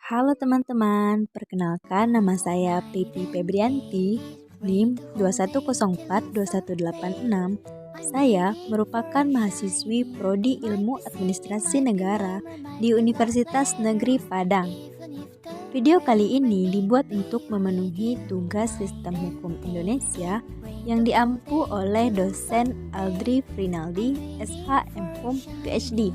Halo teman-teman, perkenalkan nama saya Pipi Febrianti, NIM 21042186. Saya merupakan mahasiswi Prodi Ilmu Administrasi Negara di Universitas Negeri Padang. Video kali ini dibuat untuk memenuhi tugas Sistem Hukum Indonesia yang diampu oleh dosen Aldri Frinaldi, SH MHum PhD.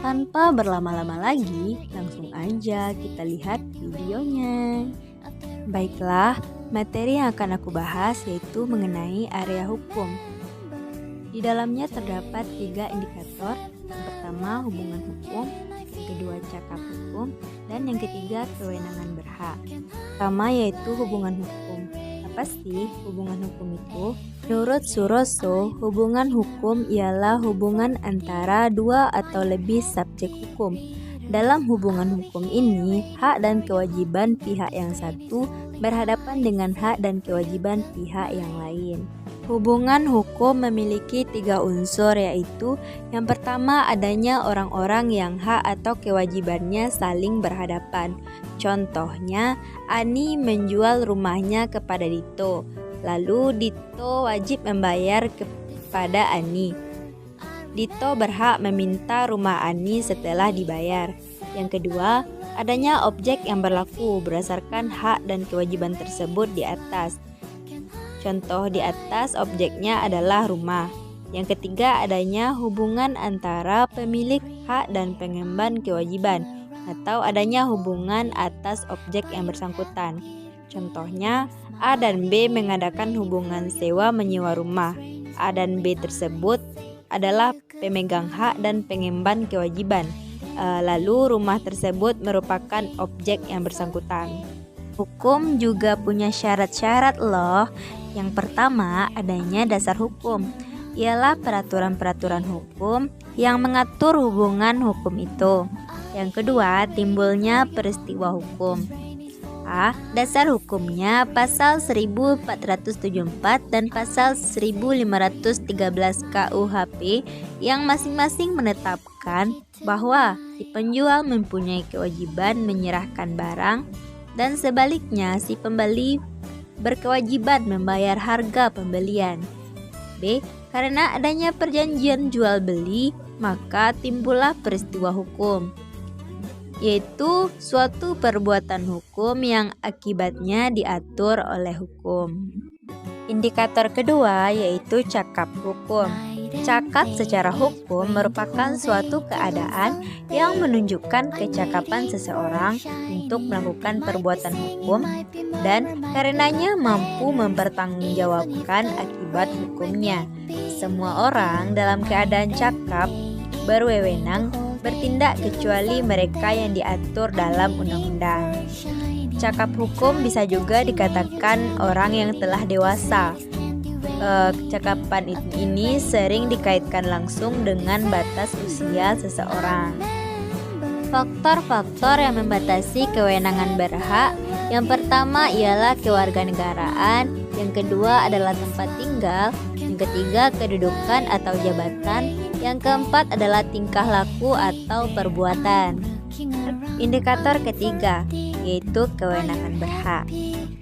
Tanpa berlama-lama lagi, langsung aja kita lihat videonya. Baiklah, materi yang akan aku bahas yaitu mengenai area hukum. Di dalamnya terdapat 3 indikator. Yang pertama, hubungan hukum, yang kedua, cakap hukum, dan yang ketiga, kewenangan berhak. Pertama yaitu hubungan hukum. Apa sih hubungan hukum itu? Menurut Suroso, hubungan hukum ialah hubungan antara dua atau lebih subjek hukum. Dalam hubungan hukum ini, hak dan kewajiban pihak yang satu berhadapan dengan hak dan kewajiban pihak yang lain. Hubungan hukum memiliki 3 unsur, yaitu yang pertama adanya orang-orang yang hak atau kewajibannya saling berhadapan. Contohnya, Ani menjual rumahnya kepada Dito, lalu Dito wajib membayar kepada Ani. Dito berhak meminta rumah Ani setelah dibayar. Yang kedua, adanya objek yang berlaku berdasarkan hak dan kewajiban tersebut di atas. Contoh di atas objeknya adalah rumah. Yang ketiga, adanya hubungan antara pemilik hak dan pengemban kewajiban, atau adanya hubungan atas objek yang bersangkutan. Contohnya, A dan B mengadakan hubungan sewa menyewa rumah. A dan B tersebut adalah pemegang hak dan pengemban kewajiban. Lalu rumah tersebut merupakan objek yang bersangkutan. Hukum juga punya syarat-syarat loh. Yang pertama, adanya dasar hukum. Ialah peraturan-peraturan hukum yang mengatur hubungan hukum itu. Yang kedua, timbulnya peristiwa hukum. A. Dasar hukumnya pasal 1474 dan pasal 1513 KUHP yang masing-masing menetapkan bahwa si penjual mempunyai kewajiban menyerahkan barang dan sebaliknya si pembeli berkewajiban membayar harga pembelian. B. Karena adanya perjanjian jual beli, maka timbullah peristiwa hukum, yaitu suatu perbuatan hukum yang akibatnya diatur oleh hukum. Indikator kedua yaitu cakap hukum. Cakap secara hukum merupakan suatu keadaan yang menunjukkan kecakapan seseorang untuk melakukan perbuatan hukum dan karenanya mampu mempertanggungjawabkan akibat hukumnya. Semua orang dalam keadaan cakap berwenang bertindak kecuali mereka yang diatur dalam undang-undang. Cakap hukum bisa juga dikatakan orang yang telah dewasa. Kecakapan ini sering dikaitkan langsung dengan batas usia seseorang. Faktor-faktor yang membatasi kewenangan berhak, yang pertama ialah kewarganegaraan, yang kedua adalah tempat tinggal, yang ketiga kedudukan atau jabatan, yang keempat adalah tingkah laku atau perbuatan. Indikator ketiga yaitu kewenangan berhak.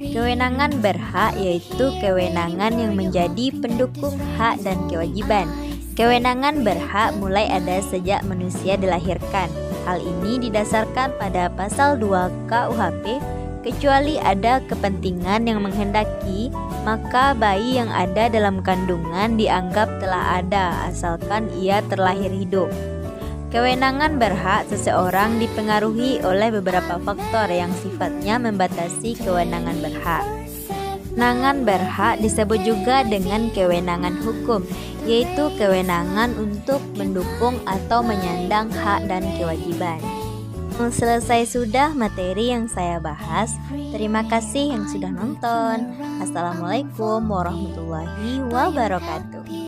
Kewenangan berhak yaitu kewenangan yang menjadi pendukung hak dan kewajiban. Kewenangan berhak mulai ada sejak manusia dilahirkan. Hal ini didasarkan pada pasal 2 KUHP. Kecuali ada kepentingan yang menghendaki, maka bayi yang ada dalam kandungan dianggap telah ada asalkan ia terlahir hidup. Kewenangan berhak seseorang dipengaruhi oleh beberapa faktor yang sifatnya membatasi kewenangan berhak. Kewenangan berhak disebut juga dengan kewenangan hukum, yaitu kewenangan untuk mendukung atau menyandang hak dan kewajiban. Selesai sudah materi yang saya bahas. Terima kasih yang sudah nonton. Assalamualaikum warahmatullahi wabarakatuh.